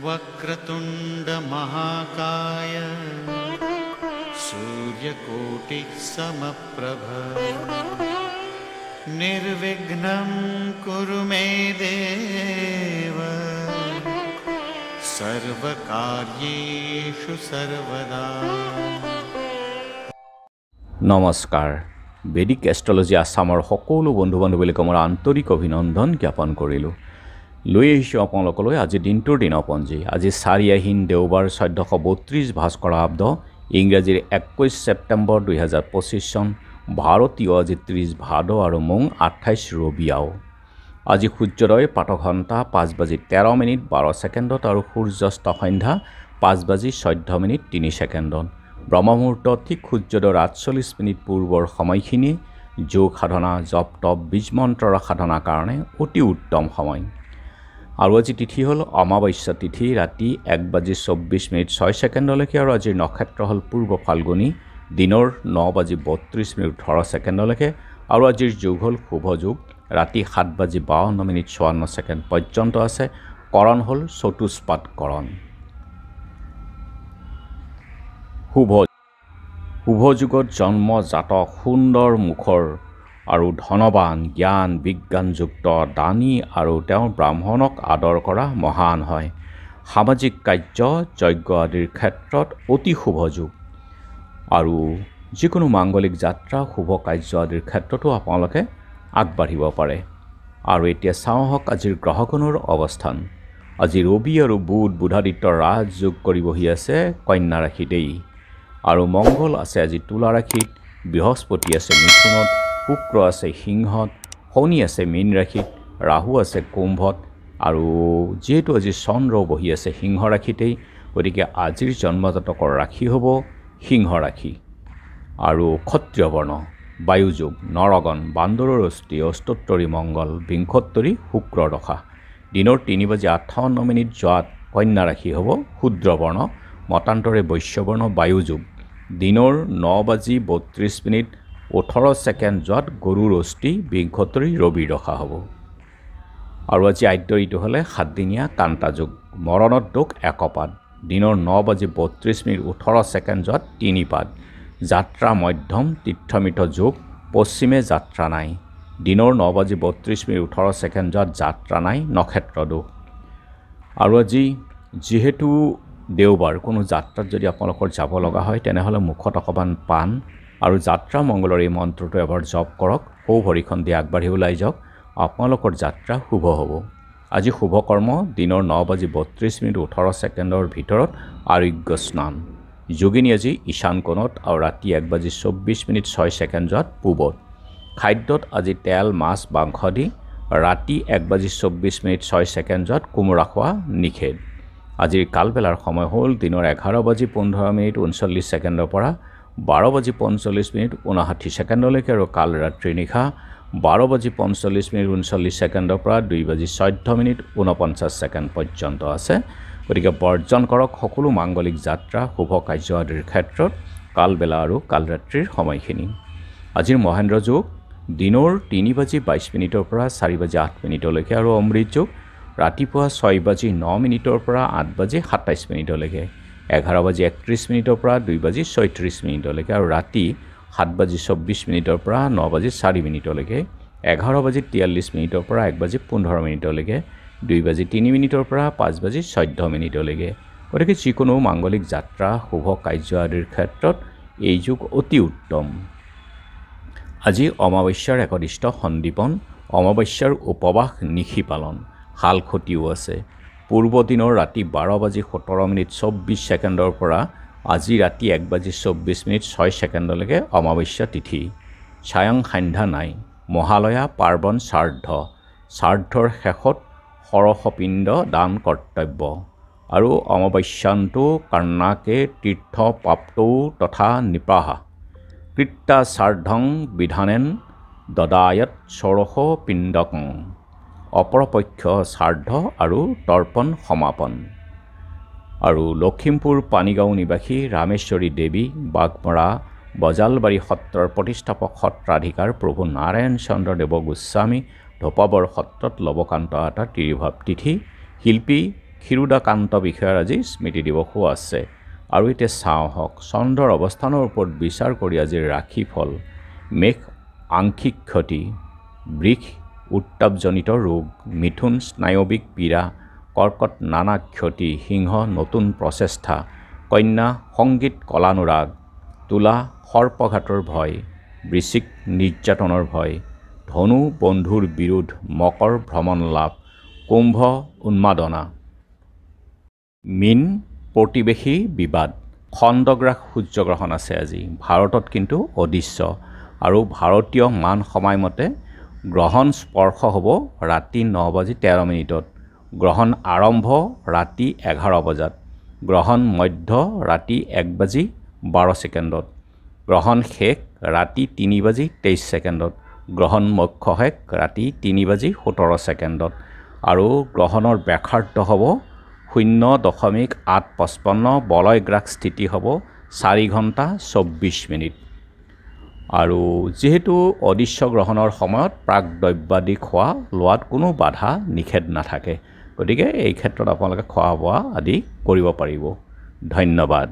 वक्रतुंड महाकाय सूर्यकोटि समप्रभ निर्विघ्नं कुरु मे देव सर्वकार्येषु सर्वदा। नमस्कार। বেদিক এষ্ট্ৰলজি আসামৰ সকলো বন্ধু বান্ধৱীক মোৰ আন্তৰিক অভিনন্দন জ্ঞাপন কৰিলোঁ। লৈ আহিছোঁ আপোনালোকলৈ আজি দিনটোৰ দিনপঞ্জী। আজি 4 আহিন দেওবাৰ 1432 ভাস্কৰাব্দ ইংৰাজীৰ 21 ছেপ্টেম্বৰ 2025 চন, ভাৰতীয় আজি 30 ভাদ আৰু মং 28 ৰবিয়াও। আজি সূৰ্যোদয় প্ৰাতঃঘণ্টা 5:13:12 আৰু সূৰ্যাস্ত সন্ধ্যা 5:14:03। ব্ৰহ্মমুহূৰ্ত ঠিক সূৰ্যোদয়ৰ 48 পূৰ্বৰ সময়খিনি যোগ সাধনা, জপ তপ, বীজ মন্ত্ৰৰ সাধনাৰ কাৰণে অতি উত্তম সময়। আৰু আজি তিথি হ'ল অমাৱস্যা তিথি, ৰাতি 1:24:06 আৰু আজিৰ নক্ষত্ৰ হ'ল পূৰ্ব ফাল্গুনী, দিনৰ 9:32:18 আৰু আজিৰ যোগ হ'ল শুভ যোগ, ৰাতি 7:52:54 পৰ্যন্ত আছে। কৰণ হ'ল চতুষ্পাদ কৰণ। শুভ যুগত জন্ম জাতক সুন্দৰ মুখৰ আৰু ধনবান, জ্ঞান বিজ্ঞানযুক্ত, দানী আৰু তেওঁ ব্ৰাহ্মণক আদৰ কৰা মহান হয়। সামাজিক কাৰ্য, যজ্ঞ আদিৰ ক্ষেত্ৰত অতি শুভ যুগ আৰু যিকোনো মাংগলিক যাত্ৰা, শুভ কাৰ্য আদিৰ ক্ষেত্ৰতো আপোনালোকে আগবাঢ়িব পাৰে। আৰু এতিয়া চাওঁ হওক আজিৰ গ্ৰহগণৰ অৱস্থান। আজি ৰবি আৰু বুধাদিত্য ৰাজযোগ কৰি বহি আছে কন্যা ৰাশিতেই, আৰু মংগল আছে আজি তুলা ৰাশিত, বৃহস্পতি আছে মিথুনত, শুক্ৰ আছে সিংহত, শনি আছে মীন ৰাশিত, ৰাহু আছে কুম্ভত, আৰু যিহেতু আজি চন্দ্ৰ বহি আছে সিংহ ৰাশিতেই, গতিকে আজিৰ জন্মজাতকৰ ৰাশি হ'ব সিংহ ৰাশি। আৰু ক্ষত্ৰিয় বৰ্ণ, বায়ুযোগ, নৰগণ, বান্দৰৰ অস্থি, অস্তোত্তৰী মংগল, বিংশোত্তৰী শুক্ৰ দশা। দিনৰ 3:58 যোৱাত কন্যা ৰাশি হ'ব শূদ্ৰ বৰ্ণ, মতান্তৰে বৈশ্যবৰ্ণ বায়ুযোগ। দিনৰ 9:32:18 যোৱাত গৰুৰ অস্থি, বিংশোত্তৰী ৰবি দশা হ'ব। আৰু আজি আদ্য ঋতু হ'লে 7 দিনীয়া কান্তা যোগ, মৰণত দোষ একপাদ। দিনৰ 9:32:18 যোৱাত 3 পাদ। যাত্ৰা মধ্যম, তীৰ্থমিত যোগ, পশ্চিমে যাত্ৰা নাই। দিনৰ 9:32:18 যোৱাত যাত্ৰা নাই, নক্ষত্ৰ দোষ। আৰু আজি যিহেতু দেওবাৰ, কোনো যাত্ৰাত যদি আপোনালোকৰ যাব লগা হয় তেনেহ'লে মুখত অকণমান পাণ আৰু যাত্ৰা মংগলৰ এই মন্ত্ৰটো এবাৰ জপ কৰক, সৌ ভৰিখন দি আগবাঢ়ি ওলাই যাওক, আপোনালোকৰ যাত্ৰা শুভ হ'ব। আজি শুভ কৰ্ম দিনৰ 9:32:18 ভিতৰত আৰোগ্য স্নান। যোগিনী আজি ঈশান কোণত আৰু ৰাতি 1:24:06 যোৱাত পূবত। খাদ্যত আজি তেল, মাছ, মাংস দি ৰাতি 1:24:06 যোৱাত কোমোৰা খোৱা নিষেধ। আজিৰ কালবেলাৰ সময় হ'ল দিনৰ 11:15:39 পৰা 12:45:59 আৰু কাল ৰাত্ৰি নিশা 12:45:39 পৰা 2:14:49 পৰ্যন্ত আছে। গতিকে বৰ্জন কৰক সকলো মাংগলিক যাত্ৰা, শুভ কাৰ্য আদিৰ ক্ষেত্ৰত কালবেলা আৰু কালৰাত্ৰিৰ সময়খিনি। আজিৰ মহেন্দ্ৰ যোগ দিনৰ 3:22 পৰা 4:08 আৰু অমৃত যোগ ৰাতিপুৱা 6:09 পৰা 8:27 11:31 পৰা 2:36 আৰু ৰাতি 7:24 পৰা 9:04 11:43 পৰা 1:15 2:03 পৰা 5:14 গতিকে যিকোনো মাংগলিক যাত্ৰা, শুভ কাৰ্য আদিৰ ক্ষেত্ৰত এই যুগ অতি উত্তম। আজি অমাৱস্যাৰ একনিষ্ঠ সন্দীপন, অমাৱস্যাৰ উপবাস নিশি পালন, হালখতিও আছে। পূৰ্ব দিনৰ ৰাতি 12:17:24 পৰা আজি ৰাতি 1:24:06 অমাৱস্যা তিথি। ছায়ং সান্ধ্যা নাই। মহালয়া পাৰ্বণ শ্ৰাদ্ধৰ শেষত সৰসপিণ্ড দান কৰ্তব্য। আৰু অমাৱস্যান্তু কৰ্ণাকে তীৰ্থ প্ৰাপ্তৌ তথা নিপাহা কৃত্তা শ্ৰাদ্ধং বিধানেন দদায়ত ষোড়শ পিণ্ডকং। অপৰপক্ষ শ্ৰাদ্ধ আৰু তৰ্পণ সমাপন। আৰু লখিমপুৰ পানীগাঁও নিবাসী ৰামেশ্বৰী দেৱী, বাগমৰা বজালবাৰী সত্ৰৰ প্ৰতিষ্ঠাপক সত্ৰাধিকাৰ প্ৰভু নাৰায়ণ চন্দ্ৰ দেৱ গোস্বামী ধোপাবৰ সত্ৰত লৱকান্ত আতাৰ তিৰুভাৱ তিথি শিল্পী ক্ষীৰোদাকান্ত বিষয়াৰ আজি স্মৃতি দিৱসো আছে। আৰু এতিয়া চাওঁ হওক চন্দ্ৰৰ অৱস্থানৰ ওপৰত বিচাৰ কৰি আজিৰ ৰাশিফল। মেঘ আংশিক ক্ষতি, বৃষ উত্তাপজনিত ৰোগ, মিথুন স্নায়ৱিক পীড়া, কৰ্কট নানা ক্ষতি, সিংহ নতুন প্ৰচেষ্টা, কন্যা সংগীত কলানুৰাগ, তুলা সৰ্পঘাতৰ ভয়, বৃশ্চিক নিৰ্যাতনৰ ভয়, ধনু বন্ধুৰ বিৰোধ, মকৰ ভ্ৰমণ লাভ, কুম্ভ উন্মাদনা, মীন প্ৰতিবেশী বিবাদ। খণ্ডগ্ৰাস সূৰ্যগ্ৰহণ আছে আজি। ভাৰতত কিন্তু অদৃশ্য আৰু ভাৰতীয় মান সময়মতে গ্ৰহণ স্পৰ্শ হ'ব ৰাতি 9:13। গ্ৰহণ আৰম্ভ ৰাতি 11 বজাত। গ্ৰহণ মধ্য ৰাতি 1:12। গ্ৰহণ শেষ ৰাতি 3:23। গ্ৰহণ মুখ্য শেষ ৰাতি 3:17। আৰু গ্ৰহণৰ ব্যাঘাৰ্ত হ'ব 0.855। বলয়গ্ৰাস স্থিতি হ'ব 4 ঘণ্টা 24 মিনিট। আৰু যিহেতু অদৃশ্য গ্ৰহণৰ সময়ত প্ৰাক দ্ৰব্যাদি খোৱা লোৱাত কোনো বাধা নিষেধ নাথাকে, গতিকে এই ক্ষেত্ৰত আপোনালোকে খোৱা বোৱা আদি কৰিব পাৰিব। ধন্যবাদ।